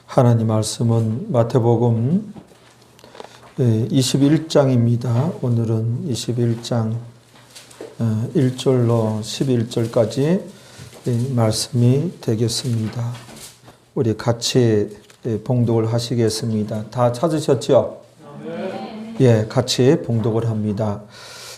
하나님 말씀은 마태복음 21장입니다. 오늘은 21장 1절로 11절까지 말씀이 되겠습니다. 우리 같이 봉독을 하시겠습니다. 다 찾으셨죠? 예, 같이 봉독을 합니다.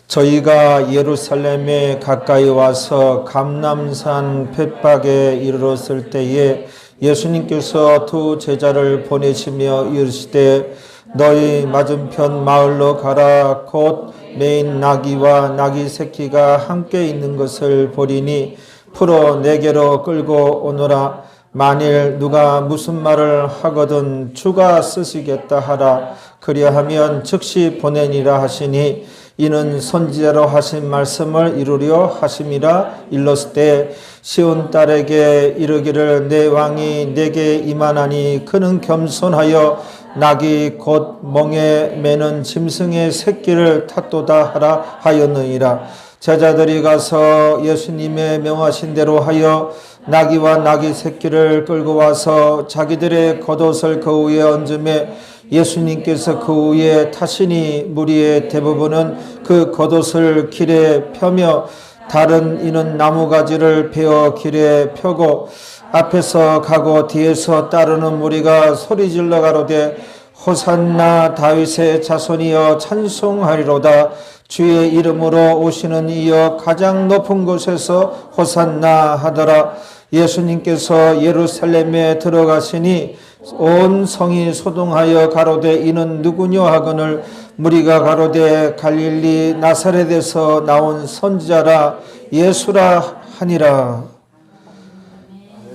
저희가 예루살렘에 가까이 와서 감람산 벳박에 이르렀을 때에 예수님께서 두 제자를 보내시며 이르시되 너희 맞은편 마을로 가라. 곧 매인 나귀와 나귀 새끼가 함께 있는 것을 보리니 풀어 내게로 끌고 오너라. 만일 누가 무슨 말을 하거든 주가 쓰시겠다 하라. 그리하면 즉시 보내니라 하시니 이는 선지자로 하신 말씀을 이루려 하심이라. 일렀을 때 시온 딸에게 이르기를 내 왕이 내게 임하나니 그는 겸손하여 낙이 곧 멍에 매는 짐승의 새끼를 탔도다 하라 하였느니라. 제자들이 가서 예수님의 명하신 대로 하여 나귀와 나귀 새끼를 끌고 와서 자기들의 겉옷을 그 위에 얹음에 예수님께서 그 위에 타시니 무리의 대부분은 그 겉옷을 길에 펴며 다른 이는 나무가지를 베어 길에 펴고 앞에서 가고 뒤에서 따르는 무리가 소리질러 가로되 호산나 다윗의 자손이여 찬송하리로다. 주의 이름으로 오시는 이여 가장 높은 곳에서 호산나 하더라. 예수님께서 예루살렘에 들어가시니 온 성이 소동하여 가로되 이는 누구뇨 하거늘 무리가 가로되 갈릴리 나사렛에서 나온 선지자라 예수라 하니라.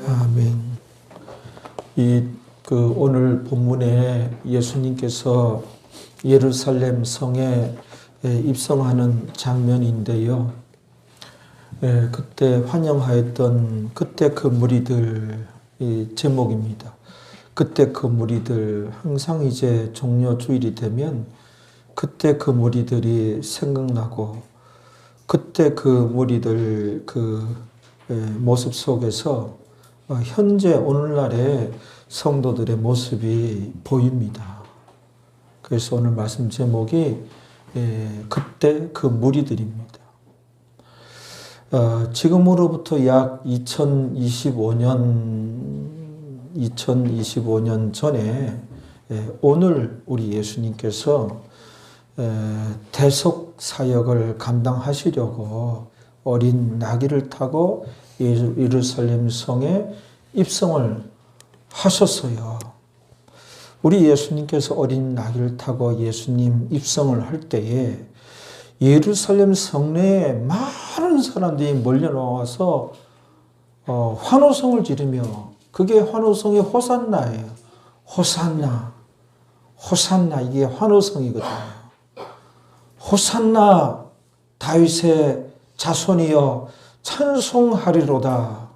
아멘. 오늘 본문에 예수님께서 예루살렘 성에 입성하는 장면인데요. 그때 환영하였던 그때 그 무리들 제목입니다. 그때 그 무리들 항상 이제 종려 주일이 되면 그때 그 무리들이 생각나고 그때 그 무리들 그 모습 속에서 현재 오늘날의 성도들의 모습이 보입니다. 그래서 오늘 말씀 제목이 그때 그 무리들입니다. 지금으로부터 약 2025년 전에 오늘 우리 예수님께서 대속 사역을 감당하시려고 어린 나귀를 타고 예루살렘 성에 입성을 하셨어요. 우리 예수님께서 어린 나귀를 타고 예수님 입성을 할 때에 예루살렘 성내에 많은 사람들이 몰려나와서 환호성을 지르며 그게 환호성이 호산나예요. 호산나, 호산나 이게 환호성이거든요. 호산나 다윗의 자손이여 찬송하리로다.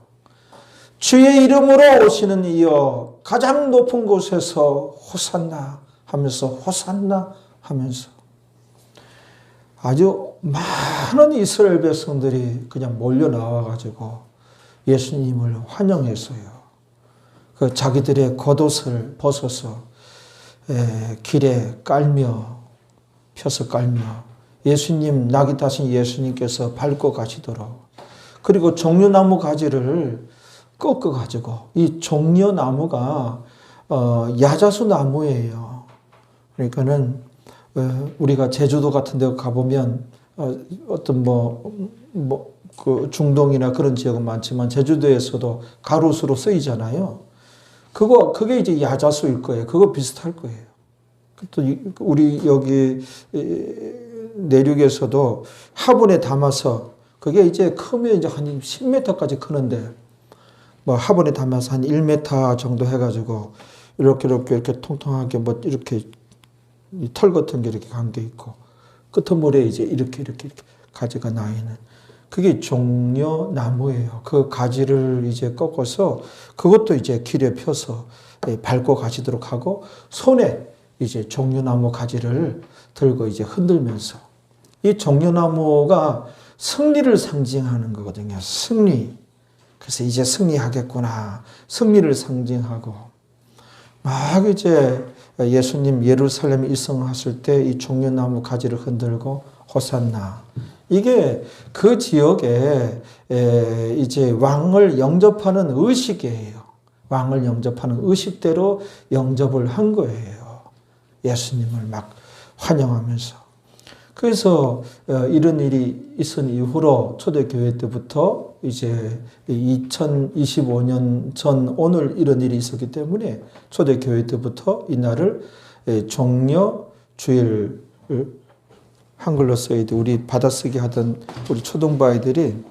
주의 이름으로 오시는 이여 가장 높은 곳에서 호산나 하면서 호산나 하면서 아주 많은 이스라엘 백성들이 그냥 몰려 나와 가지고 예수님을 환영했어요. 그 자기들의 겉옷을 벗어서 길에 펴서 깔며 예수님 낙이 타신 예수님께서 밟고 가시도록 그리고 종려나무 가지를 꺾어 가지고 이 종려나무가 야자수 나무예요. 그러니까는 우리가 제주도 같은 데 가보면 어떤 그 중동이나 그런 지역은 많지만 제주도에서도 가로수로 쓰이잖아요. 그게 이제 야자수일 거예요. 그거 비슷할 거예요. 또 우리 여기 내륙에서도 화분에 담아서 그게 이제 크면 이제 한 10m까지 크는데 화분에 담아서 한 1m 정도 해가지고 이렇게 통통하게 이렇게 털 같은 게 이렇게 감겨 있고 끄트머리에 이제 이렇게 가지가 나 있는 그게 종려나무예요. 그 가지를 이제 꺾어서 그것도 이제 길에 펴서 밟고 가시도록 하고 손에 이제 종려나무 가지를 들고 이제 흔들면서 이 종려나무가 승리를 상징하는 거거든요. 승리. 그래서 이제 승리하겠구나. 승리를 상징하고 막 이제 예수님 예루살렘에 입성하실 때 이 종려나무 가지를 흔들고 호산나. 이게 그 지역에 이제 왕을 영접하는 의식이에요. 왕을 영접하는 의식대로 영접을 한 거예요. 예수님을 막 환영하면서. 그래서 이런 일이 있은 이후로 초대교회 때부터 이제 2025년 전 오늘 이런 일이 있었기 때문에 초대교회 때부터 이날을 종려주일, 한글로 써야돼. 우리 받아쓰기 하던 우리 초등부 아이들이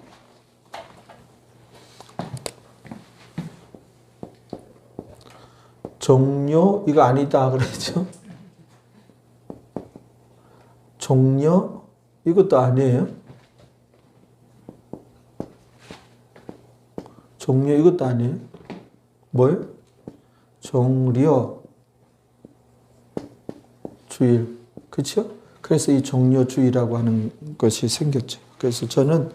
종려 이거 아니다 그랬죠. 종려 이것도 아니에요. 종려 이것도 아니에요. 뭐예요? 종려 주일. 그렇죠? 그래서 이 종려주일이라고 하는 것이 생겼죠. 그래서 저는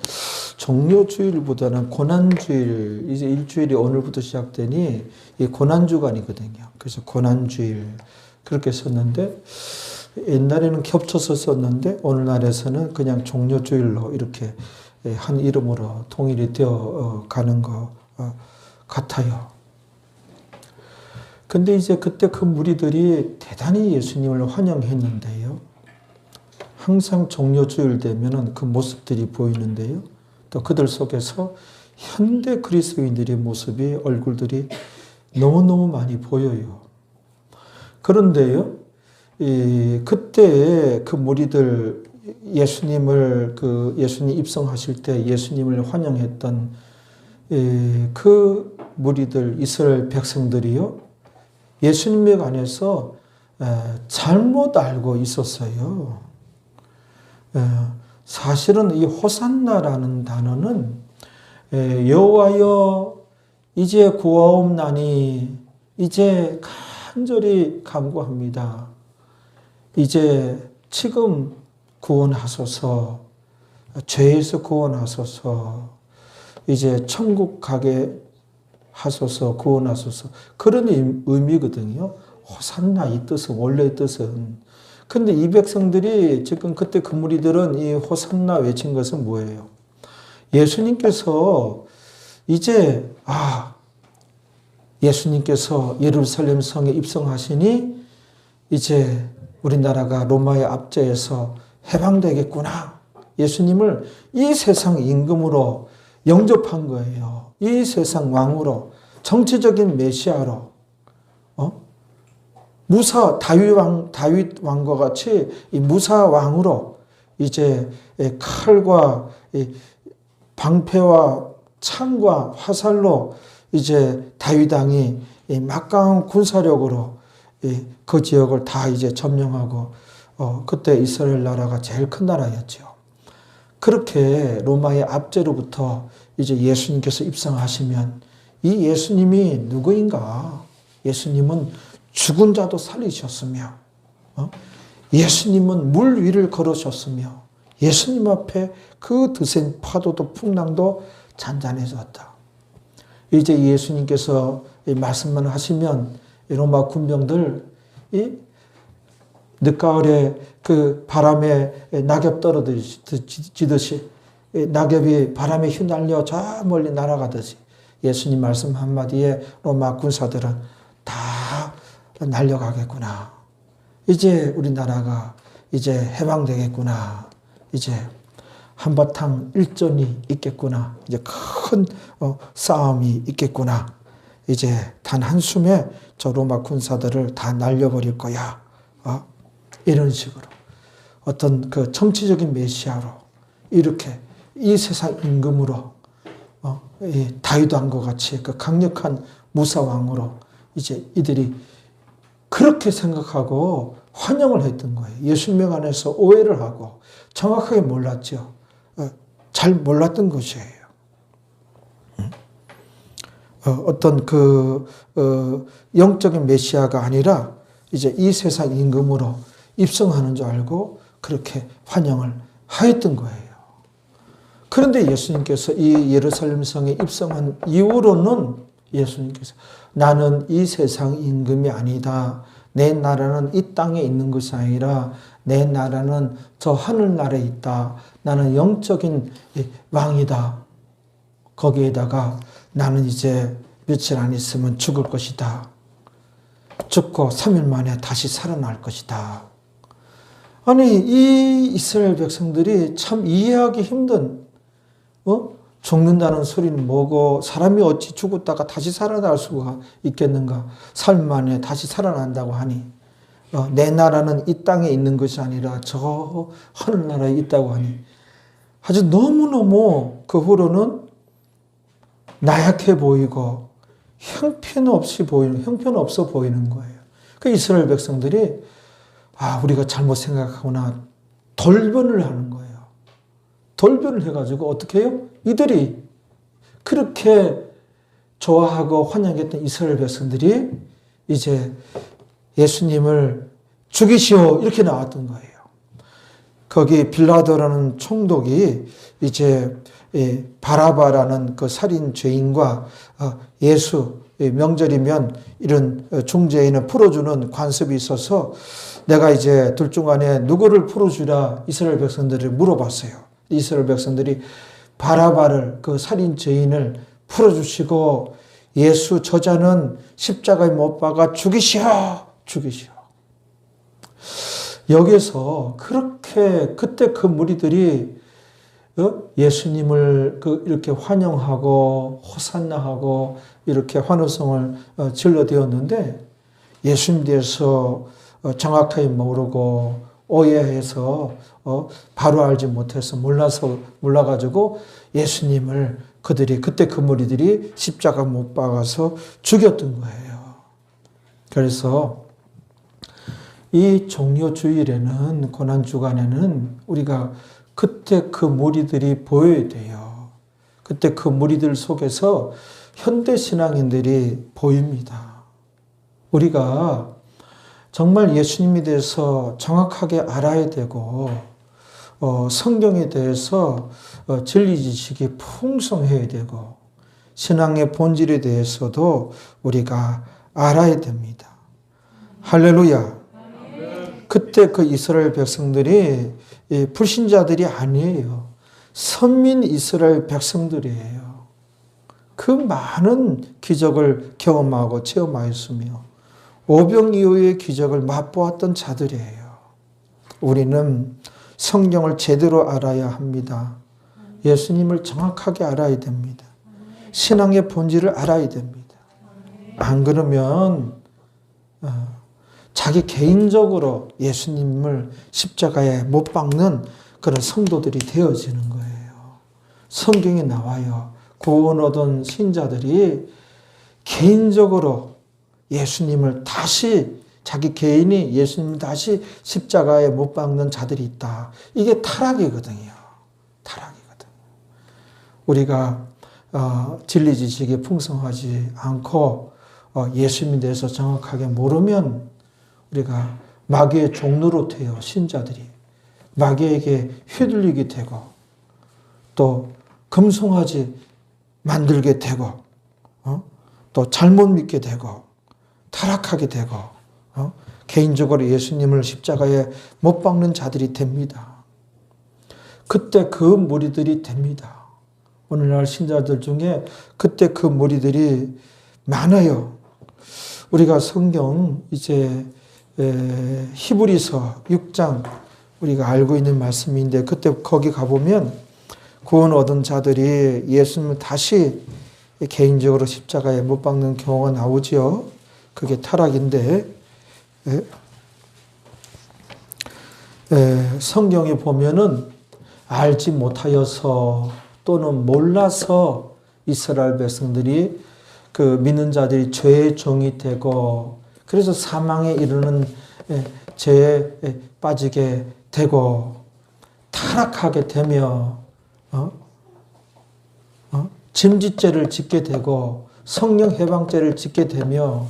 종려주일보다는 고난주일, 이제 일주일이 오늘부터 시작되니 이 고난주간이거든요. 그래서 고난주일 그렇게 썼는데 옛날에는 겹쳐서 썼는데 오늘날에서는 그냥 종려주일로 이렇게 한 이름으로 통일이 되어 가는 것 같아요. 근데 이제 그때 그 무리들이 대단히 예수님을 환영했는데요. 항상 종려주일 되면은 그 모습들이 보이는데요. 또 그들 속에서 현대 그리스도인들의 모습이 얼굴들이 너무너무 많이 보여요. 그런데요, 그때 그 무리들 예수님 입성하실 때 예수님을 환영했던 그 무리들 이스라엘 백성들이요, 예수님에 관해서 잘못 알고 있었어요. 사실은 이 호산나라는 단어는 여호와여 이제 구하옵나니 이제 간절히 간구합니다. 이제 지금 구원하소서, 죄에서 구원하소서, 이제 천국 가게 하소서, 구원하소서, 그런 의미거든요. 호산나 이 뜻은 원래 뜻은. 근데 이 백성들이 지금 그때 그 무리들은 이 호산나 외친 것은 뭐예요? 예수님께서 이제 예수님께서 예루살렘 성에 입성하시니 이제 우리나라가 로마의 압제에서 해방되겠구나. 예수님을 이 세상 임금으로 영접한 거예요. 이 세상 왕으로, 정치적인 메시아로, 무사 다윗 왕과 같이 이 무사 왕으로 이제 칼과 방패와 창과 화살로 이제 다윗 왕이 막강한 군사력으로 그 지역을 다 이제 점령하고 그때 이스라엘 나라가 제일 큰 나라였죠. 그렇게 로마의 압제로부터 이제 예수님께서 입성하시면 이 예수님이 누구인가? 예수님은 죽은 자도 살리셨으며 예수님은 물 위를 걸으셨으며 예수님 앞에 그 드센 파도도 풍랑도 잔잔해졌다. 이제 예수님께서 말씀만 하시면 로마 군병들 늦가을에 그 바람에 낙엽 떨어지듯이 낙엽이 바람에 휘날려 저 멀리 날아가듯이 예수님 말씀 한마디에 로마 군사들은 다 날려가겠구나. 이제 우리나라가 이제 해방되겠구나. 이제 한바탕 일전이 있겠구나. 이제 큰 싸움이 있겠구나. 이제 단 한숨에 저 로마 군사들을 다 날려버릴 거야. 이런 식으로 어떤 그 정치적인 메시아로 이렇게 이 세상 임금으로 이 다윗 왕과 같이 그 강력한 무사왕으로 이제 이들이 그렇게 생각하고 환영을 했던 거예요. 예수님에 관해서 오해를 하고 정확하게 몰랐죠. 잘 몰랐던 것이에요. 어떤 영적인 메시아가 아니라 이제 이 세상 임금으로 입성하는 줄 알고 그렇게 환영을 하였던 거예요. 그런데 예수님께서 이 예루살렘 성에 입성한 이후로는 예수님께서 나는 이 세상 임금이 아니다. 내 나라는 이 땅에 있는 것이 아니라 내 나라는 저 하늘나라에 있다. 나는 영적인 왕이다. 거기에다가 나는 이제 며칠 안 있으면 죽을 것이다. 죽고 3일 만에 다시 살아날 것이다. 아니, 이 이스라엘 백성들이 참 이해하기 힘든, 죽는다는 소리는 뭐고, 사람이 어찌 죽었다가 다시 살아날 수가 있겠는가? 3일 만에 다시 살아난다고 하니, 내 나라는 이 땅에 있는 것이 아니라 저 하늘나라에 있다고 하니, 아주 너무너무 그 후로는 나약해 보이고, 형편없어 보이는 거예요. 그 이스라엘 백성들이, 우리가 잘못 생각하구나. 돌변을 하는 거예요. 돌변을 해가지고 어떻게 해요? 이들이 그렇게 좋아하고 환영했던 이스라엘 백성들이 이제 예수님을 죽이시오 이렇게 나왔던 거예요. 거기 빌라도라는 총독이 이제 바라바라는 그 살인 죄인과 예수 명절이면 이런 중죄인을 풀어주는 관습이 있어서 내가 이제 둘 중 안에 누구를 풀어주라 이스라엘 백성들을 물어봤어요. 이스라엘 백성들이 바라바를 그 살인 죄인을 풀어주시고 예수 저자는 십자가에 못 박아 죽이시오. 여기서 그렇게 그때 그 무리들이 예수님을 이렇게 환영하고 호산나하고 이렇게 환호성을 질러대었는데 예수님 대해서 정확하게 모르고 오해해서 바로 알지 못해서 몰라가지고 예수님을 그때 그 무리들이 십자가 못 박아서 죽였던 거예요. 그래서 이 종료주일에는 고난주간에는 우리가 그때 그 무리들이 보여야 돼요. 그때 그 무리들 속에서 현대신앙인들이 보입니다. 우리가 정말 예수님에 대해서 정확하게 알아야 되고 성경에 대해서 진리 지식이 풍성해야 되고 신앙의 본질에 대해서도 우리가 알아야 됩니다. 할렐루야. 그때 그 이스라엘 백성들이 불신자들이 아니에요. 선민 이스라엘 백성들이에요. 그 많은 기적을 경험하고 체험하였으며 오병 이후의 기적을 맛보았던 자들이에요. 우리는 성경을 제대로 알아야 합니다. 예수님을 정확하게 알아야 됩니다. 신앙의 본질을 알아야 됩니다. 안 그러면 자기 개인적으로 예수님을 십자가에 못 박는 그런 성도들이 되어지는 거예요. 성경에 나와요. 구원 얻은 신자들이 개인적으로 예수님을 다시 자기 개인이 예수님을 다시 십자가에 못 박는 자들이 있다. 이게 타락이거든요. 타락이거든요. 우리가 진리 지식이 풍성하지 않고 예수님에 대해서 정확하게 모르면 우리가 마귀의 종로로 돼요. 신자들이. 마귀에게 휘둘리게 되고 또 금송아지 만들게 되고 또 잘못 믿게 되고 타락하게 되고 개인적으로 예수님을 십자가에 못 박는 자들이 됩니다. 그때 그 무리들이 됩니다. 오늘날 신자들 중에 그때 그 무리들이 많아요. 우리가 성경 이제 히브리서 6장 우리가 알고 있는 말씀인데 그때 거기 가보면 구원 얻은 자들이 예수님을 다시 개인적으로 십자가에 못 박는 경우가 나오죠. 그게 타락인데 성경에 보면은 알지 못하여서 또는 몰라서 이스라엘 백성들이 그 믿는 자들이 죄의 종이 되고 그래서 사망에 이르는 죄에 빠지게 되고 타락하게 되며 짐짓죄를 짓게 되고 성령 해방죄를 짓게 되며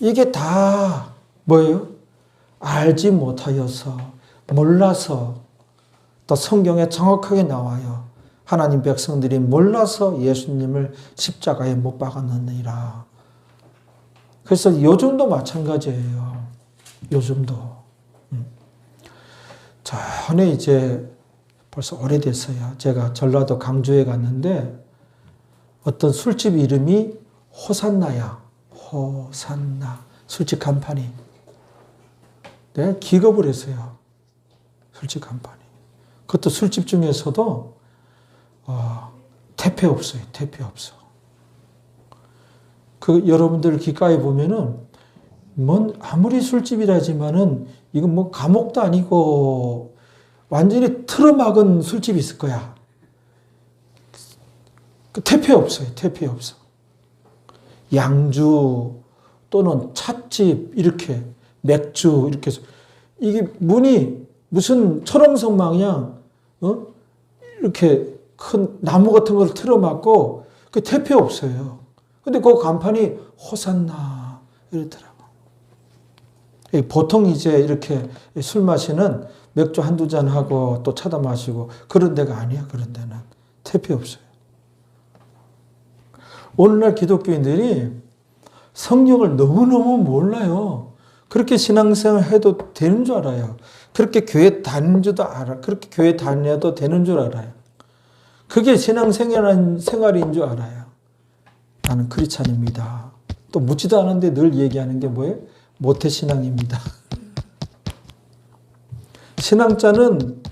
이게 다 뭐예요? 알지 못하여서 몰라서 또 성경에 정확하게 나와요. 하나님 백성들이 몰라서 예수님을 십자가에 못 박았느니라. 그래서 요즘도 마찬가지예요. 요즘도. 전에 이제 벌써 오래됐어요. 제가 전라도 강주에 갔는데 어떤 술집 이름이 호산나야. 호산나. 술집 간판이. 내가 기겁을 했어요. 술집 간판이. 그것도 술집 중에서도 대패 없어요. 대패 없어. 그 여러분들 귓가에 보면은 아무리 술집이라지만은 이건 뭐 감옥도 아니고 완전히 틀어막은 술집이 있을 거야. 그 태페 없어요. 태페 없어. 양주 또는 찻집 이렇게 맥주 이렇게 해서 이게 문이 무슨 철옹성 마냥 이렇게 큰 나무 같은 걸 틀어막고 그 태페 없어요. 근데 그 간판이 호산나 이러더라고. 보통 이제 이렇게 술 마시는 맥주 한두 잔 하고 또 차다 마시고 그런 데가 아니야. 그런 데는 태페 없어요. 오늘날 기독교인들이 성경을 너무너무 몰라요. 그렇게 신앙생활 해도 되는 줄 알아요. 그렇게 교회 다니는 줄도 알아. 그렇게 교회 다녀도 되는 줄 알아요. 그게 신앙생활인 줄 알아요. 나는 크리스찬입니다. 또 묻지도 않은데 늘 얘기하는 게 뭐예요? 모태신앙입니다. 신앙자는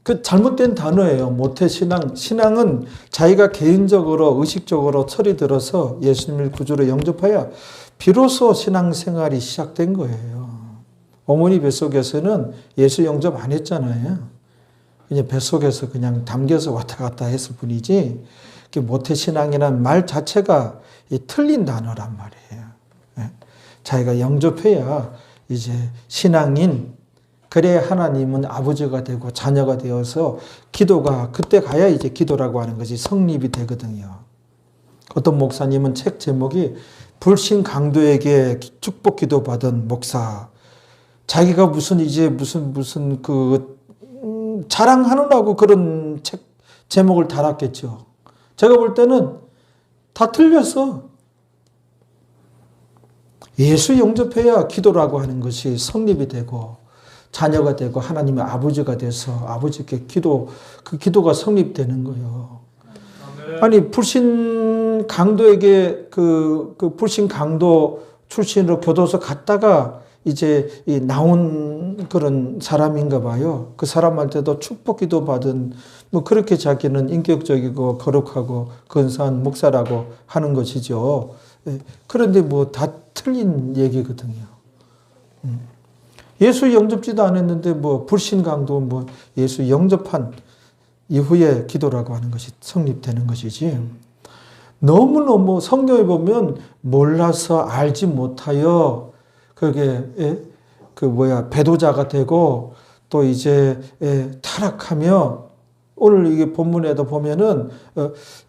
그 잘못된 단어예요. 모태신앙. 신앙은 자기가 개인적으로 의식적으로 철이 들어서 예수님을 구주로 영접해야 비로소 신앙생활이 시작된 거예요. 어머니 뱃속에서는 예수 영접 안 했잖아요. 그냥 뱃속에서 그냥 담겨서 왔다 갔다 했을 뿐이지 모태신앙이라는 말 자체가 틀린 단어란 말이에요. 자기가 영접해야 이제 신앙인, 그래야 하나님은 아버지가 되고 자녀가 되어서 기도가 그때 가야 이제 기도라고 하는 것이 성립이 되거든요. 어떤 목사님은 책 제목이 불신 강도에게 축복 기도 받은 목사. 자기가 무슨 자랑하느라고 그런 책 제목을 달았겠죠. 제가 볼 때는 다 틀렸어. 예수 영접해야 기도라고 하는 것이 성립이 되고 자녀가 되고 하나님의 아버지가 돼서 아버지께 그 기도가 성립되는 거예요. 아니 불신 강도에게 그 불신 강도 출신으로 교도소 갔다가 이제 나온 그런 사람인가 봐요. 그 사람한테도 축복 기도 받은 뭐 그렇게 자기는 인격적이고 거룩하고 근사한 목사라고 하는 것이죠. 그런데 뭐 다 틀린 얘기거든요. 예수 영접지도 않았는데 뭐 불신 강도 뭐 예수 영접한 이후에 기도라고 하는 것이 성립되는 것이지. 너무너무 성경에 보면 몰라서 알지 못하여 그게 배도자가 되고 또 이제 타락하며 오늘 이게 본문에도 보면은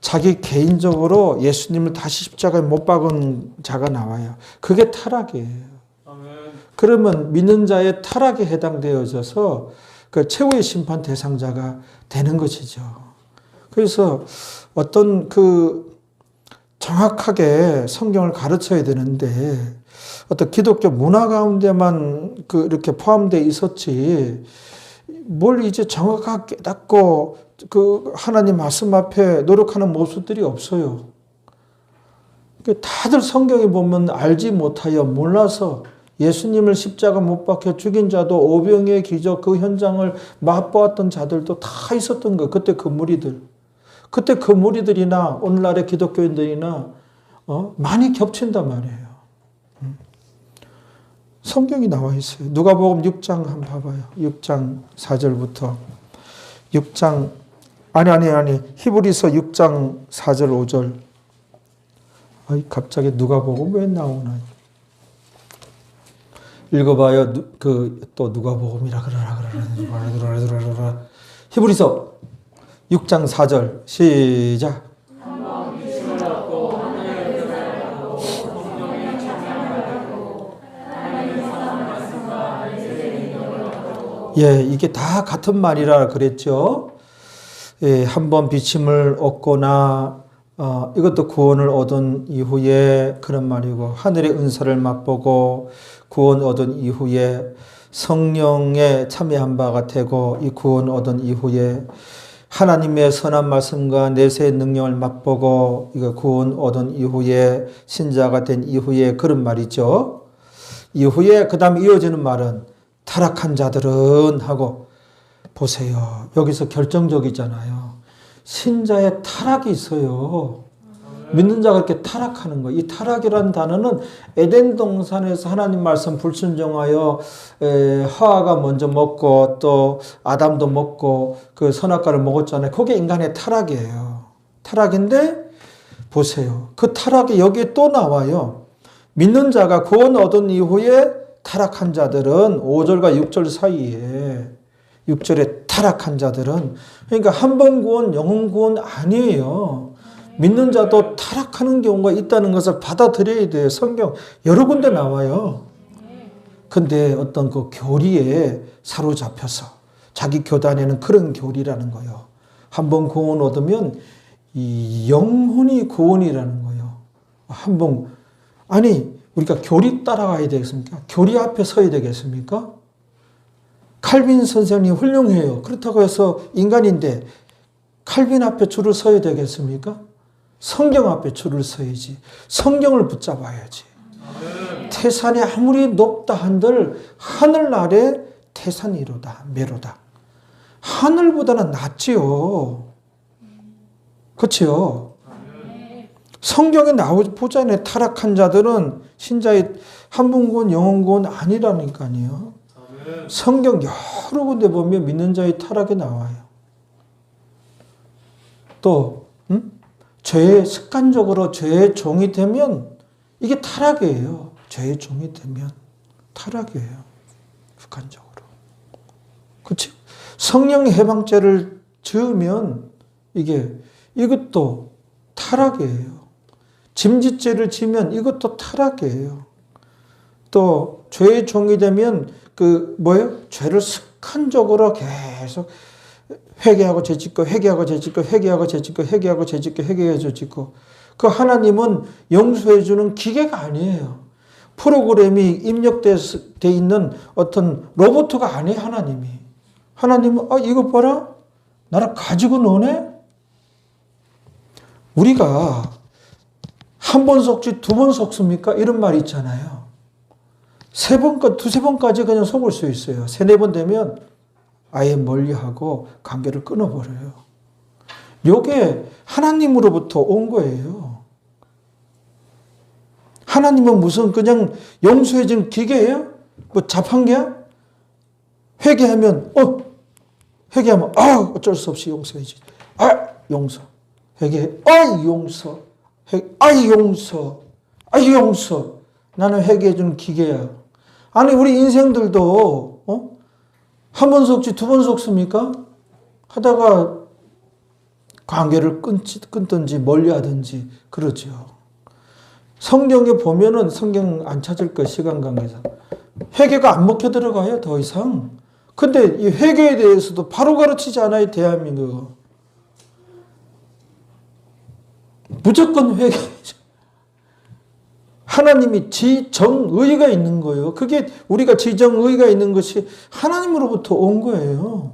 자기 개인적으로 예수님을 다시 십자가에 못 박은 자가 나와요. 그게 타락이에요. 그러면 믿는 자의 타락에 해당되어져서 그 최후의 심판 대상자가 되는 것이죠. 그래서 어떤 정확하게 성경을 가르쳐야 되는데 어떤 기독교 문화 가운데만 이렇게 포함되어 있었지 뭘 이제 정확하게 깨닫고 하나님 말씀 앞에 노력하는 모습들이 없어요. 다들 성경에 보면 알지 못하여 몰라서 예수님을 십자가 못 박혀 죽인 자도 오병이의 기적 그 현장을 맛보았던 자들도 다 있었던 거예요. 그때 그 무리들이나 오늘날의 기독교인들이나 많이 겹친단 말이에요. 성경이 나와 있어요. 누가복음 6장 한번 봐봐요. 6장 4절부터 6장 히브리서 6장 4절 5절. 갑자기 누가복음 왜 나오나? 읽어봐요. 또 누가복음이라 그러라. 히브리서 6장 4절 시작. 예, 이게 다 같은 말이라 그랬죠. 예, 한번 비침을 얻거나 이것도 구원을 얻은 이후에 그런 말이고, 하늘의 은사를 맛보고 구원 얻은 이후에 성령에 참여한 바가 되고, 이 구원 얻은 이후에 하나님의 선한 말씀과 내세의 능력을 맛보고 이거 구원 얻은 이후에 신자가 된 이후에 그런 말이죠. 이후에 그 다음에 이어지는 말은 타락한 자들은 하고, 보세요. 여기서 결정적이잖아요. 신자의 타락이 있어요. 믿는 자가 이렇게 타락하는 거예요. 이 타락이라는 단어는 에덴 동산에서 하나님 말씀 불순종하여 하와가 먼저 먹고 또 아담도 먹고 그 선악과를 먹었잖아요. 그게 인간의 타락이에요. 타락인데 보세요. 그 타락이 여기에 또 나와요. 믿는 자가 구원 얻은 이후에 타락한 자들은 5절과 6절 사이에 6절에 타락한 자들은, 그러니까 한 번 구원 영원 구원 아니에요. 믿는 자도 타락하는 경우가 있다는 것을 받아들여야 돼요. 성경 여러 군데 나와요. 근데 어떤 그 교리에 사로잡혀서 자기 교단에는 그런 교리라는 거예요. 한 번 구원 얻으면 이 영혼이 구원이라는 거예요. 아니 우리가 교리 따라가야 되겠습니까? 교리 앞에 서야 되겠습니까? 칼빈 선생님이 훌륭해요. 그렇다고 해서 인간인데 칼빈 앞에 줄을 서야 되겠습니까? 성경 앞에 줄을 서야지. 성경을 붙잡아야지. 태산이 아무리 높다 한들 하늘 아래 태산이로다 메로다. 하늘보다는 낫지요. 그렇지요. 성경에 보잖아요. 타락한 자들은 신자의 한 번 구원 영원 구원 아니라니까요. 성경 여러 군데 보면 믿는 자의 타락이 나와요. 또 습관적으로 죄의 종이 되면 이게 타락이에요. 죄의 종이 되면 타락이에요. 습관적으로. 그렇죠? 성령 해방죄를 지으면 이것도 타락이에요. 짐짓죄를 지면 이것도 타락이에요. 또 죄의 종이 되면 죄를 습관적으로 계속 회개하고 죄짓고 회개하고 죄짓고 회개하고 죄짓고 회개하고 죄짓고 회개하고 죄짓고, 그 하나님은 용서해 주는 기계가 아니에요. 프로그램이 입력돼 있는 어떤 로봇가 아니에요. 하나님은 이거 봐라, 나를 가지고 노네. 우리가 한 번 속지 두 번 속습니까? 이런 말이 있잖아요. 두세 번까지 그냥 속을 수 있어요. 세네 번 되면 아예 멀리하고 관계를 끊어버려요. 이게 하나님으로부터 온 거예요. 하나님은 무슨 그냥 용서해준 기계예요? 자판기야? 회개하면 어쩔 수 없이 용서해야지. 용서. 회개해. 용서. 용서. 나는 회개해주는 기계야. 아니 우리 인생들도 한 번 속지 두 번 속습니까? 하다가 관계를 끊든지 멀리하든지 그러죠. 성경에 보면은 성경 안 찾을 거 시간 관계상 회개가 안 먹혀 들어가요. 더 이상. 근데 이 회개에 대해서도 바로 가르치지 않아요. 대한민국. 무조건 회개죠. 하나님이 지정의가 있는 거예요. 그게 우리가 지정의가 있는 것이 하나님으로부터 온 거예요.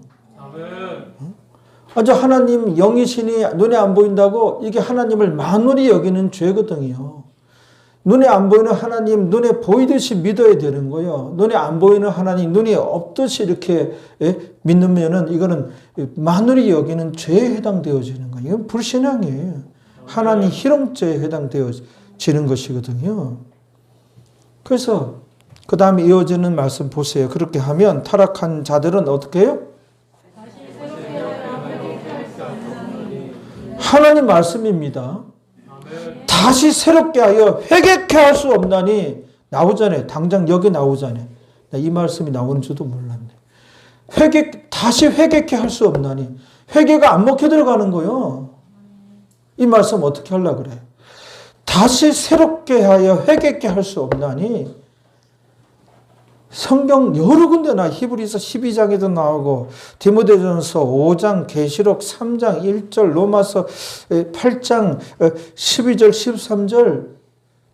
아주 하나님 영이신이 눈에 안 보인다고 이게 하나님을 만홀히 여기는 죄거든요. 눈에 안 보이는 하나님 눈에 보이듯이 믿어야 되는 거예요. 눈에 안 보이는 하나님 눈이 없듯이 이렇게 믿으면은 이거는 만홀히 여기는 죄에 해당되어지는 거예요. 이건 불신앙이에요. 하나님 희롱죄에 해당되어지는 것이거든요. 그래서 그 다음에 이어지는 말씀 보세요. 그렇게 하면 타락한 자들은 어떻게 해요? 하나님 말씀입니다. 다시 새롭게 하여 회개케 할 수 없나니 나오잖아요. 당장 여기 나오잖아요. 나 이 말씀이 나오는 줄도 몰랐네. 다시 회개케 할 수 없나니 회개가 안 먹혀 들어가는 거예요. 이 말씀 어떻게 하려고 그래? 다시 새롭게 하여 회개케 할 수 없나니 성경 여러 군데나 히브리서 12장에도 나오고 디모데전서 5장, 계시록 3장 1절, 로마서 8장 12절, 13절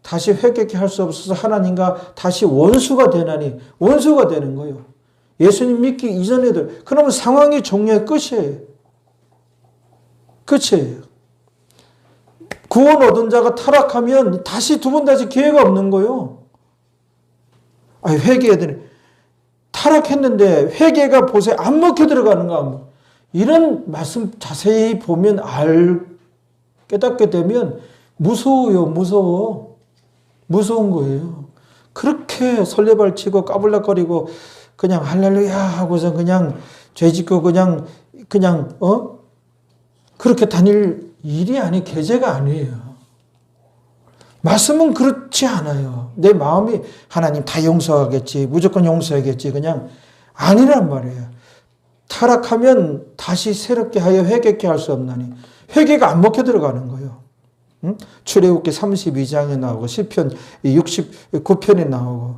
다시 회개케 할 수 없어서 하나님과 다시 원수가 되나니 원수가 되는 거예요. 예수님 믿기 이전에도. 그러면 상황이 종료의 끝이에요. 끝이에요. 구원 얻은 자가 타락하면 다시 두 번 다시 기회가 없는 거예요. 회개해야 되네. 타락했는데 회개가 보세요. 안 먹혀 들어가는가. 이런 말씀 자세히 보면 깨닫게 되면 무서워요. 무서운 거예요. 그렇게 설레발치고 까불락거리고 그냥 할렐루야 하고서 그냥 죄짓고 그냥 그렇게 다닐 일이 계제가 아니에요. 말씀은 그렇지 않아요. 내 마음이 하나님 다 용서하겠지, 무조건 용서하겠지, 그냥 아니란 말이에요. 타락하면 다시 새롭게 하여 회개케 할 수 없나니 회개가 안 먹혀 들어가는 거예요. 출애굽기 32장에 나오고 시편 69편에 나오고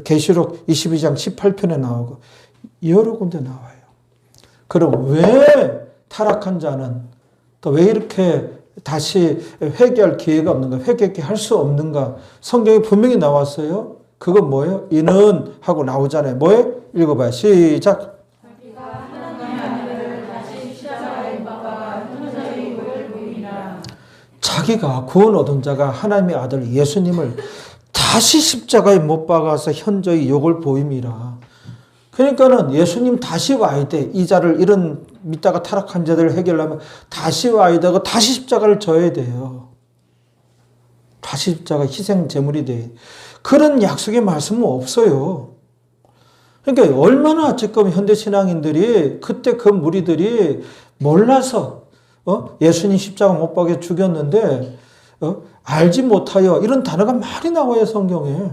계시록 22장 18편에 나오고 여러 군데 나와요. 그럼 왜 타락한 자는 또 왜 이렇게 다시 회개할 기회가 없는가? 회개케 할 수 없는가? 성경에 분명히 나왔어요. 그건 뭐예요? 이는 하고 나오잖아요. 뭐예요? 읽어봐요. 시작. 자기가 구원 얻은 자가 하나님의 아들 예수님을 다시 십자가에 못 박아서 현저히 욕을 보임이라. 그러니까는 예수님 다시 와야 돼. 이 자를 이런 믿다가 타락한 자들을 해결하면 다시 와야 되고 다시 십자가를 져야 돼요. 다시 십자가 희생 제물이 돼. 그런 약속의 말씀은 없어요. 그러니까 얼마나 지금 현대 신앙인들이 그때 그 무리들이 몰라서 예수님 십자가 못 박여 죽였는데 알지 못하여 이런 단어가 많이 나와요 성경에.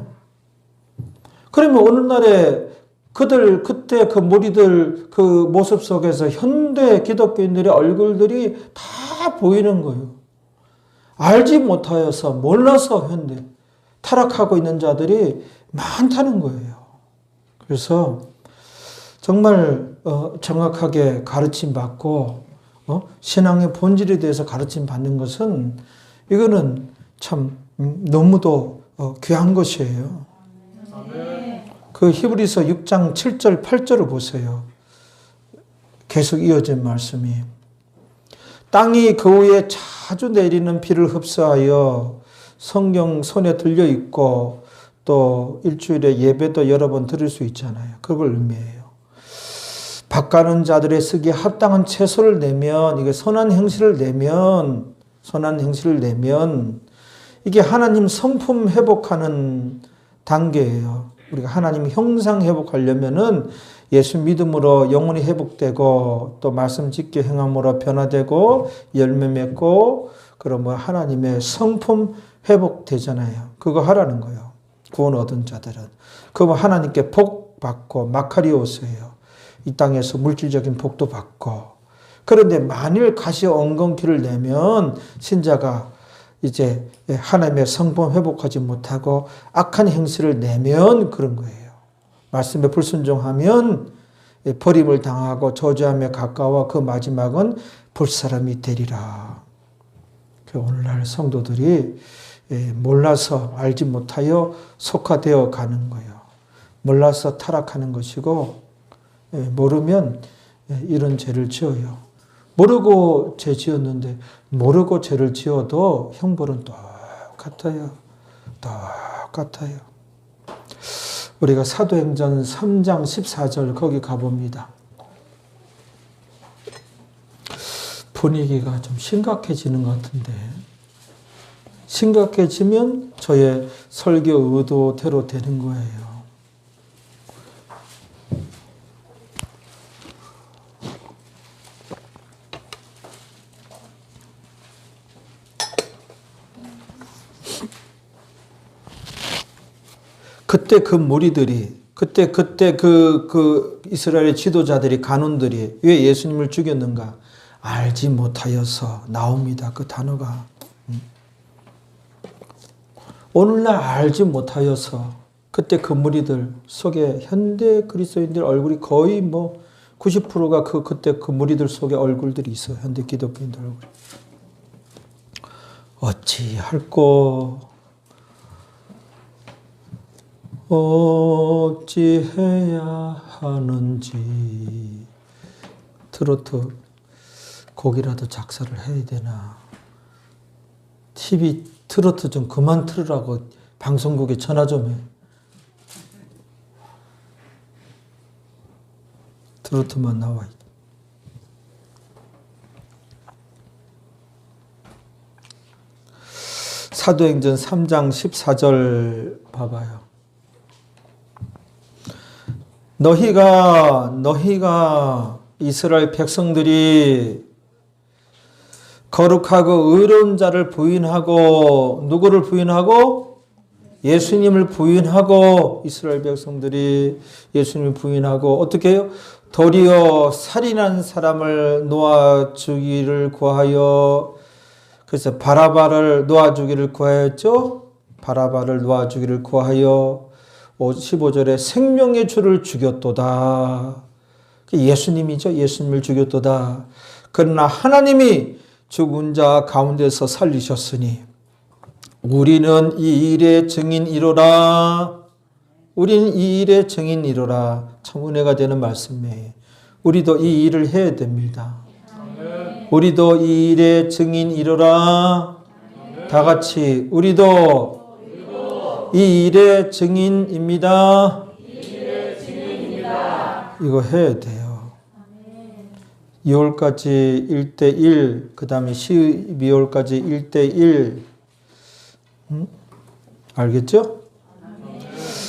그러면 오늘날에 그때 그 무리들 그 모습 속에서 현대 기독교인들의 얼굴들이 다 보이는 거예요. 알지 못하여서 몰라서 현대 타락하고 있는 자들이 많다는 거예요. 그래서 정말 정확하게 가르침 받고 신앙의 본질에 대해서 가르침 받는 것은 이거는 참 너무도 귀한 것이에요. 그 히브리서 6장 7절 8절을 보세요. 계속 이어진 말씀이 땅이 그 후에 자주 내리는 비를 흡수하여 성경 손에 들려 있고 또 일주일에 예배도 여러 번 들을 수 있잖아요. 그걸 의미해요. 밭가는 자들의 쓰기에 합당한 채소를 내면 이게 선한 행실을 내면 이게 하나님 성품 회복하는 단계예요. 우리가 하나님 형상 회복하려면은 예수 믿음으로 영혼이 회복되고 또 말씀 짓게 행함으로 변화되고 열매 맺고 그러면 하나님의 성품 회복되잖아요. 그거 하라는 거예요. 구원 얻은 자들은. 그러면 하나님께 복 받고 마카리오스예요. 이 땅에서 물질적인 복도 받고. 그런데 만일 가시 엉겅퀴를 내면 신자가 이제 하나님의 성품 회복하지 못하고 악한 행실을 내면 그런 거예요. 말씀에 불순종하면 버림을 당하고 저주함에 가까워 그 마지막은 불사람이 되리라. 오늘날 성도들이 몰라서 알지 못하여 속화되어 가는 거예요. 몰라서 타락하는 것이고 모르면 이런 죄를 지어요. 모르고 죄 지었는데 모르고 죄를 지어도 형벌은 똑같아요. 똑같아요. 우리가 사도행전 3장 14절 거기 가봅니다. 분위기가 좀 심각해지는 것 같은데 심각해지면 저의 설교 의도대로 되는 거예요. 그때 그 무리들이 그때 그 이스라엘의 지도자들이 간원들이 왜 예수님을 죽였는가? 알지 못하여서 나옵니다. 그 단어가. 오늘날 알지 못하여서 그때 그 무리들 속에 현대 그리스도인들 얼굴이 거의 뭐 90%가 그때 그 무리들 속에 얼굴들이 있어요. 현대 기독교인들 얼굴이. 어찌할꼬 어찌해야 하는지 트로트 곡이라도 작사를 해야 되나. TV 트로트 좀 그만 틀으라고 방송국에 전화 좀 해. 트로트만 나와 있다. 사도행전 3장 14절 봐봐요. 너희가 이스라엘 백성들이 거룩하고 의로운 자를 부인하고 누구를 부인하고? 예수님을 부인하고 이스라엘 백성들이 예수님을 부인하고 어떻게 해요? 도리어 살인한 사람을 놓아주기를 구하여 그래서 바라바를 놓아주기를 구하였죠. 바라바를 놓아주기를 구하여 15절에 생명의 주를 죽였도다. 예수님이죠. 예수님을 죽였도다. 그러나 하나님이 죽은 자 가운데서 살리셨으니 우리는 이 일의 증인이로라. 우리는 이 일의 증인이로라. 참 은혜가 되는 말씀이에요. 우리도 이 일을 해야 됩니다. 우리도 이 일의 증인이로라. 다 같이 우리도 이 일의 증인입니다. 이거 해야 돼요. 2월까지 1대1, 그 다음에 12월까지 1대1. 알겠죠?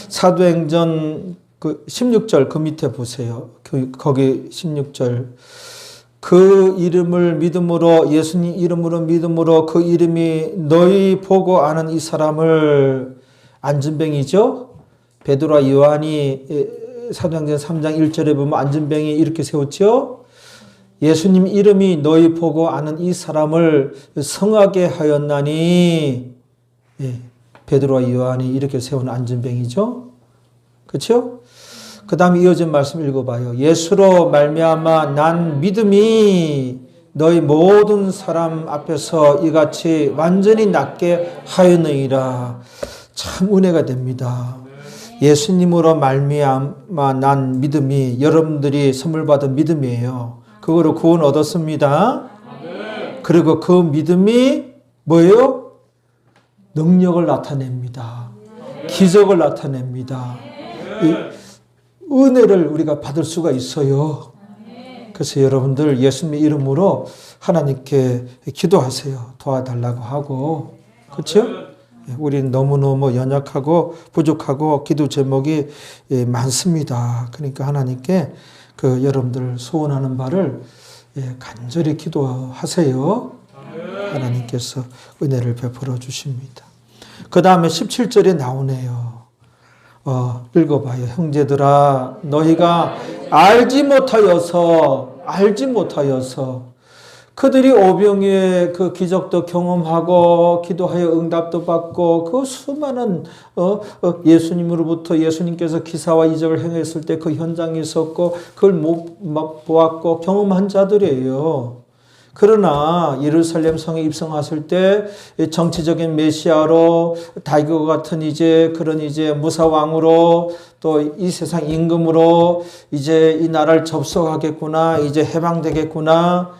사도행전 그 16절 그 밑에 보세요. 거기 16절. 그 이름을 믿음으로 예수님 이름으로 믿음으로 그 이름이 너희 보고 아는 이 사람을 안진뱅이죠. 베드로와 요한이 사도행전 3장 1절에 보면 안진뱅이 이렇게 세웠죠. 예수님 이름이 너희 보고 아는 이 사람을 성하게 하였나니 베드로와 요한이 이렇게 세운 안진뱅이죠. 그렇죠? 그 다음에 이어진 말씀 읽어봐요. 예수로 말미암아 난 믿음이 너희 모든 사람 앞에서 이같이 완전히 낫게 하였느니라. 참 은혜가 됩니다. 예수님으로 말미암아 난 믿음이 여러분들이 선물 받은 믿음이에요. 그거로 구원 얻었습니다. 그리고 그 믿음이 뭐예요? 능력을 나타냅니다. 기적을 나타냅니다. 은혜를 우리가 받을 수가 있어요. 그래서 여러분들 예수님의 이름으로 하나님께 기도하세요. 도와달라고 하고. 그렇죠? 우리는 너무너무 연약하고 부족하고 기도 제목이 많습니다. 그러니까 하나님께 그 여러분들 소원하는 바를 간절히 기도하세요. 하나님께서 은혜를 베풀어 주십니다. 그 다음에 17절에 나오네요. 읽어봐요. 형제들아 너희가 알지 못하여서 그들이 오병이의 그 기적도 경험하고 기도하여 응답도 받고 그 수많은 예수님으로부터 예수님께서 기사와 이적을 행했을 때 그 현장에 있었고 그걸 못 보았고 경험한 자들이에요. 그러나 예루살렘 성에 입성하실 때 정치적인 메시아로 다윗과 같은 그런 무사왕으로 또 이 세상 임금으로 이제 이 나라를 접속하겠구나, 이제 해방되겠구나,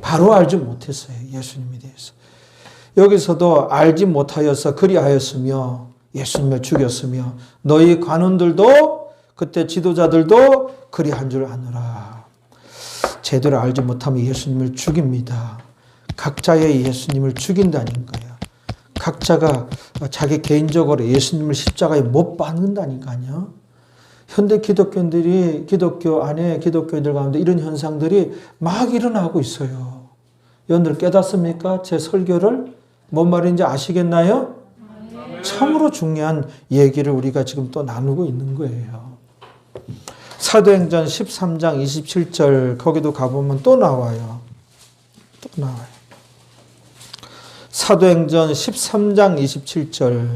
바로 알지 못했어요. 예수님에 대해서. 여기서도 알지 못하여서 그리하였으며 예수님을 죽였으며 너희 관원들도 그때 지도자들도 그리한 줄 아노라. 제대로 알지 못하면 예수님을 죽입니다. 각자의 예수님을 죽인다는 거예요. 각자가 자기 개인적으로 예수님을 십자가에 못 박는다니까요. 현대 기독교인들이 기독교 안에 기독교인들 가운데 이런 현상들이 막 일어나고 있어요. 여러분들 깨닫습니까? 제 설교를 뭔 말인지 아시겠나요? 참으로 중요한 얘기를 우리가 지금 또 나누고 있는 거예요. 사도행전 13장 27절 거기도 가보면 또 나와요. 사도행전 13장 27절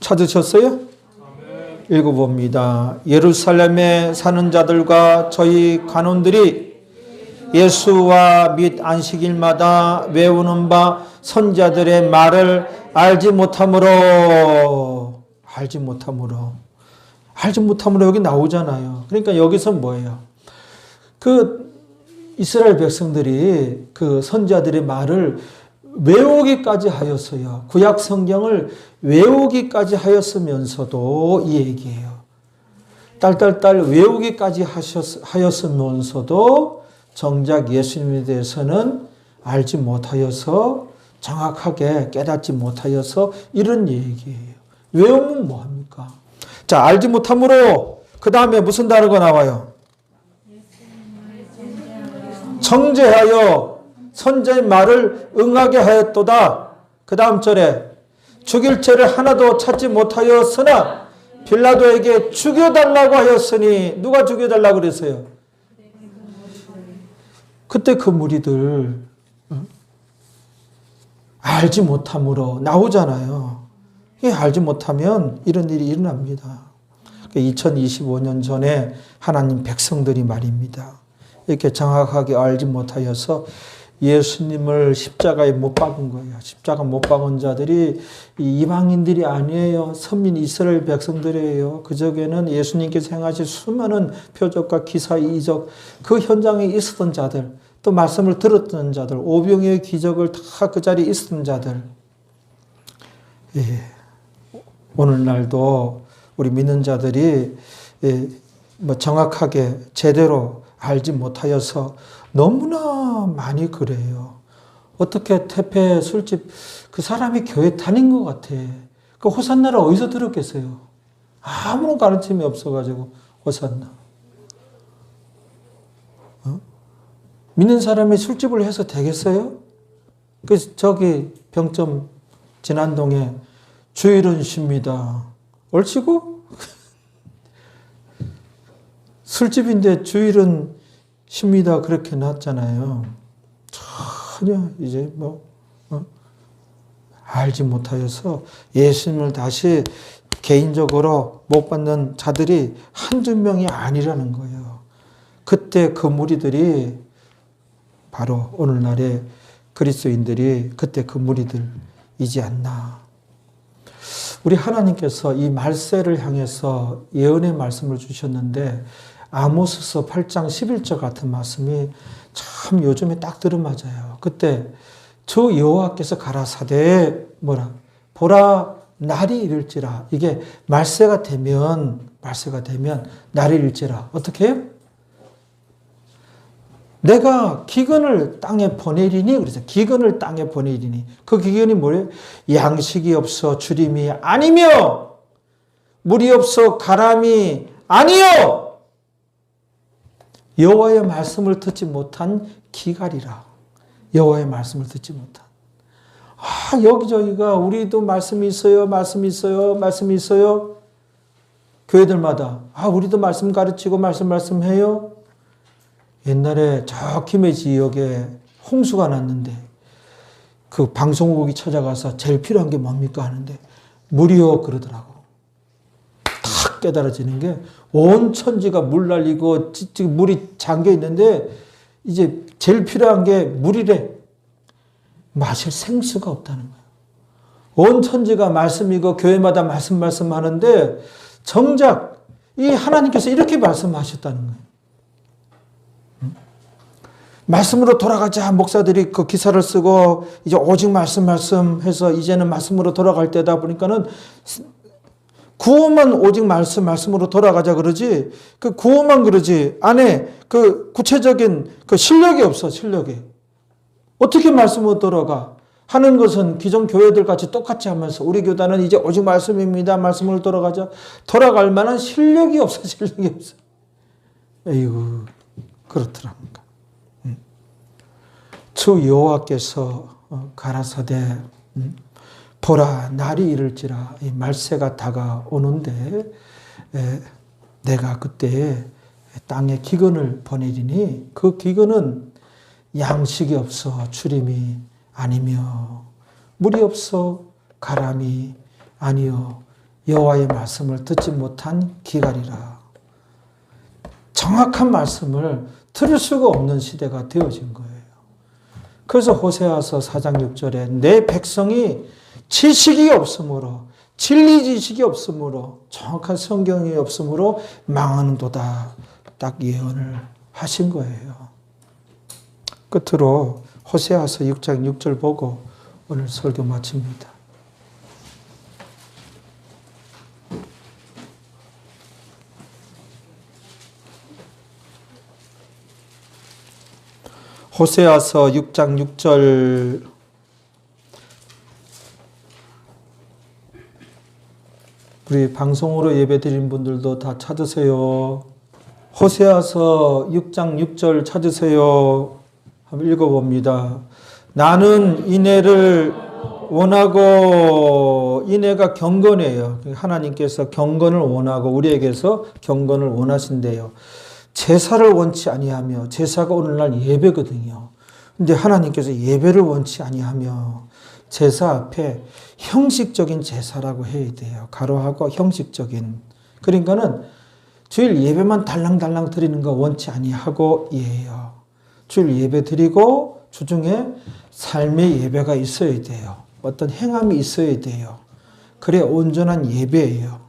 찾으셨어요? 읽어봅니다. 예루살렘에 사는 자들과 저희 간원들이 예수와 및 안식일마다 외우는 바 선자들의 말을 알지 못함으로 여기 나오잖아요. 그러니까 여기서 뭐예요? 그 이스라엘 백성들이 그 선자들의 말을 외우기까지 하였어요. 구약 성경을 외우기까지 하였으면서도 이 얘기예요. 딸딸딸 외우기까지 하였으면서도 정작 예수님에 대해서는 알지 못하여서 정확하게 깨닫지 못하여서 이런 얘기예요. 외우면 뭐합니까? 자, 알지 못함으로 그 다음에 무슨 단어가 나와요? 정죄하여 선자의 말을 응하게 하였도다. 그 다음 절에 죽일 죄를 하나도 찾지 못하였으나 빌라도에게 죽여달라고 하였으니 누가 죽여달라고 그랬어요? 그때 그 무리들 알지 못함으로 나오잖아요. 알지 못하면 이런 일이 일어납니다. 2025년 전에 하나님 백성들이 말입니다. 이렇게 정확하게 알지 못하여서 예수님을 십자가에 못 박은 거예요. 십자가 못 박은 자들이 이방인들이 아니에요. 선민 이스라엘 백성들이에요. 그 적에는 예수님께서 행하신 수많은 표적과 기사, 이적, 그 현장에 있었던 자들, 또 말씀을 들었던 자들, 오병이의 기적을 다 그 자리에 있었던 자들. 예. 오늘날도 우리 믿는 자들이 정확하게 제대로 알지 못하여서 너무나 많이 그래요. 어떻게 태페 술집 그 사람이 교회 다닌 것 같아. 그 호산나를 어디서 들었겠어요? 아무런 가르침이 없어가지고 호산나. 믿는 사람이 술집을 해서 되겠어요? 그래서 저기 병점 진안동에 주일은 쉽니다. 옳지고? 술집인데 주일은 쉽니다. 그렇게 놨잖아요. 전혀 이제 알지 못하여서 예수님을 다시 개인적으로 못 받는 자들이 한두 명이 아니라는 거예요. 그때 그 무리들이 바로 오늘날의 그리스도인들이 그때 그 무리들이지 않나. 우리 하나님께서 이 말세를 향해서 예언의 말씀을 주셨는데 아모스서 8장 11절 같은 말씀이 참 요즘에 딱 들어맞아요. 그때 저 여호와께서 가라사대 보라 날이 이를지라. 이게 말세가 되면 날이 이를지라. 어떻게 해요? 내가 기근을 땅에 보내리니 그래서 기근을 땅에 보내리니 그 기근이 뭐예요? 양식이 없어 주림이 아니며 물이 없어 가람이 아니요 여호와의 말씀을 듣지 못한 기갈이라. 여호와의 말씀을 듣지 못한. 여기저기가 우리도 말씀이 있어요. 교회들마다 우리도 말씀 가르치고 말씀해요. 옛날에 저 김해 지역에 홍수가 났는데 그 방송국이 찾아가서 제일 필요한 게 뭡니까 하는데 물이요 그러더라고. 탁 깨달아지는 게 온 천지가 물 날리고 물이 잠겨 있는데 이제 제일 필요한 게 물이래. 마실 생수가 없다는 거예요. 온 천지가 말씀이고 교회마다 말씀하는데 정작 이 하나님께서 이렇게 말씀하셨다는 거예요. 말씀으로 돌아가자. 목사들이 그 기사를 쓰고 이제 오직 말씀해서 이제는 말씀으로 돌아갈 때다 보니까는 구호만 오직 말씀으로 돌아가자 그러지. 그 구호만 그러지. 안에 그 구체적인 그 실력이 없어. 실력이. 어떻게 말씀으로 돌아가? 하는 것은 기존 교회들 같이 똑같이 하면서 우리 교단은 이제 오직 말씀입니다. 말씀으로 돌아가자. 돌아갈 만한 실력이 없어. 에이구 그렇더랍니다. 주 여호와께서 가라사대 보라 날이 이를지라. 이 말세가 다가오는데 내가 그때 땅에 기근을 보내리니 그 기근은 양식이 없어 주림이 아니며 물이 없어 가람이 아니요 여호와의 말씀을 듣지 못한 기갈이라. 정확한 말씀을 들을 수가 없는 시대가 되어진 거예요. 그래서 호세아서 4장 6절에 내 백성이 지식이 없으므로, 진리 지식이 없으므로, 정확한 성경이 없으므로 망하는도다. 딱 예언을 하신 거예요. 끝으로 호세아서 6장 6절 보고 오늘 설교 마칩니다. 호세아서 6장 6절 우리 방송으로 예배드린 분들도 다 찾으세요. 호세아서 6장 6절 찾으세요. 한번 읽어봅니다. 나는 인애를 원하고, 인애가 경건이에요. 하나님께서 경건을 원하고 우리에게서 경건을 원하신대요. 제사를 원치 아니하며, 제사가 오늘날 예배거든요. 근데 하나님께서 예배를 원치 아니하며 제사 앞에 형식적인 제사라고 해야 돼요. 가로하고 형식적인. 그러니까는 주일 예배만 달랑달랑 드리는 거 원치 아니하고 예요. 주일 예배 드리고 주중에 삶의 예배가 있어야 돼요. 어떤 행함이 있어야 돼요. 그래 온전한 예배예요.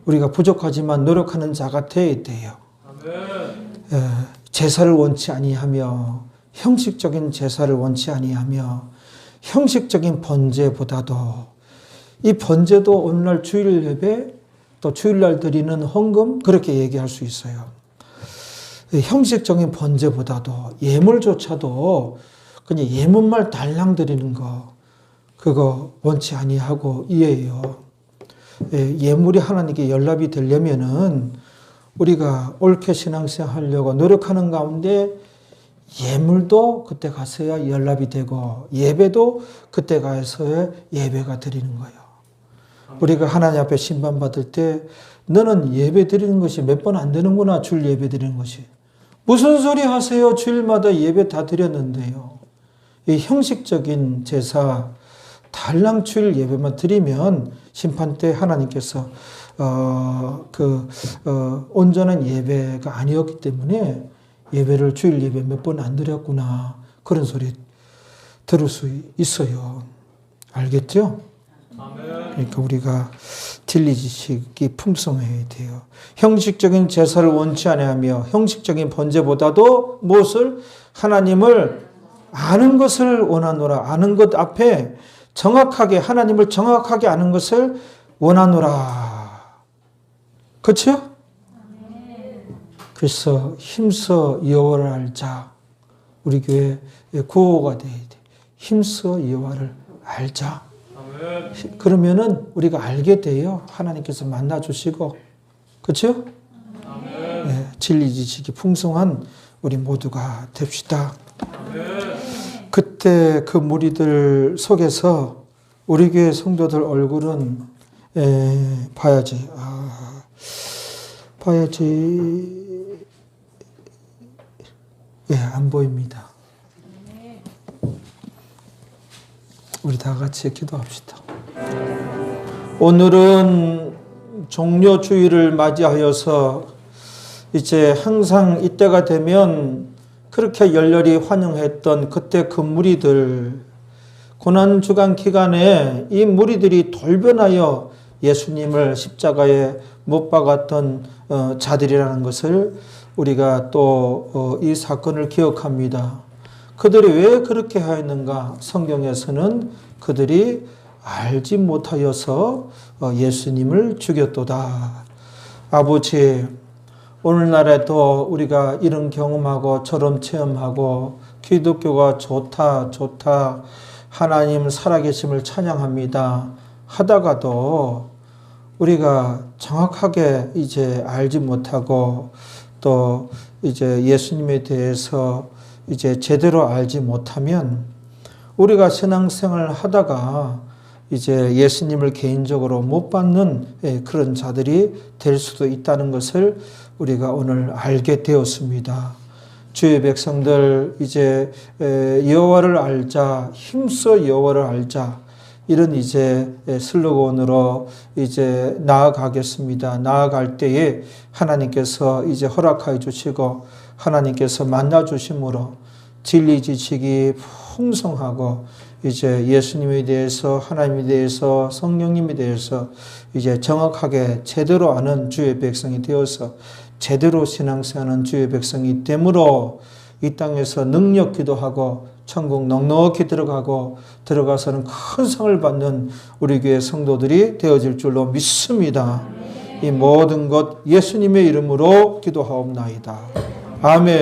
우리가 부족하지만 노력하는 자가 되어야 돼요. 제사를 원치 아니하며, 형식적인 제사를 원치 아니하며, 형식적인 번제보다도, 이 번제도 오늘날 주일 예배, 또 주일날 드리는 헌금, 그렇게 얘기할 수 있어요. 형식적인 번제보다도, 예물조차도 그냥 예물만 달랑 드리는 거, 그거 원치 아니하고 이해해요. 예물이 하나님께 연락이 되려면은 우리가 옳게 신앙생활 하려고 노력하는 가운데 예물도 그때 가서야 연락이 되고 예배도 그때 가서야 예배가 드리는 거예요. 우리가 하나님 앞에 심판받을 때 너는 예배 드리는 것이 몇 번 안 되는구나. 주일 예배 드리는 것이. 무슨 소리 하세요? 주일마다 예배 다 드렸는데요. 이 형식적인 제사, 달랑 주일 예배만 드리면 심판 때 하나님께서 온전한 예배가 아니었기 때문에 예배를 주일 예배 몇 번 안 드렸구나. 그런 소리 들을 수 있어요. 알겠죠? 그러니까 우리가 진리 지식이 풍성해야 돼요. 형식적인 제사를 원치 아니하며 형식적인 번제보다도 무엇을? 하나님을 아는 것을 원하노라. 아는 것 앞에 정확하게, 하나님을 정확하게 아는 것을 원하노라. 그렇죠? 그래서 힘써 여호와를 알자. 우리 교회 구호가 돼야 돼. 힘써 여호와를 알자. 그러면은 우리가 알게 돼요. 하나님께서 만나 주시고, 그렇죠? 네, 진리 지식이 풍성한 우리 모두가 됩시다. 그때 그 무리들 속에서 우리 교회 성도들 얼굴은 봐야지. 봐야지. 안 보입니다. 우리 다 같이 기도합시다. 오늘은 종료주일을 맞이하여서 이제 항상 이때가 되면 그렇게 열렬히 환영했던 그때 그 무리들, 고난주간 기간에 이 무리들이 돌변하여 예수님을 십자가에 못 박았던 자들이라는 것을 우리가 또 이 사건을 기억합니다. 그들이 왜 그렇게 하였는가? 성경에서는 그들이 알지 못하여서 예수님을 죽였도다. 아버지, 오늘날에도 우리가 이런 경험하고 저런 체험하고 기독교가 좋다 하나님 살아계심을 찬양합니다 하다가도 우리가 정확하게 이제 알지 못하고 또 이제 예수님에 대해서 이제 제대로 알지 못하면 우리가 신앙생활을 하다가 이제 예수님을 개인적으로 못 받는 그런 자들이 될 수도 있다는 것을 우리가 오늘 알게 되었습니다. 주의 백성들 이제 여호와를 알자, 힘써 여호와를 알자. 이런 이제 슬로건으로 이제 나아가겠습니다. 나아갈 때에 하나님께서 이제 허락하여 주시고 하나님께서 만나 주심으로 진리 지식이 풍성하고 이제 예수님에 대해서 하나님에 대해서 성령님에 대해서 이제 정확하게 제대로 아는 주의 백성이 되어서 제대로 신앙생활하는 주의 백성이 되므로 이 땅에서 능력 기도하고 천국 넉넉히 들어가서는 큰 상을 받는 우리 교회 성도들이 되어질 줄로 믿습니다. 이 모든 것 예수님의 이름으로 기도하옵나이다. 아멘.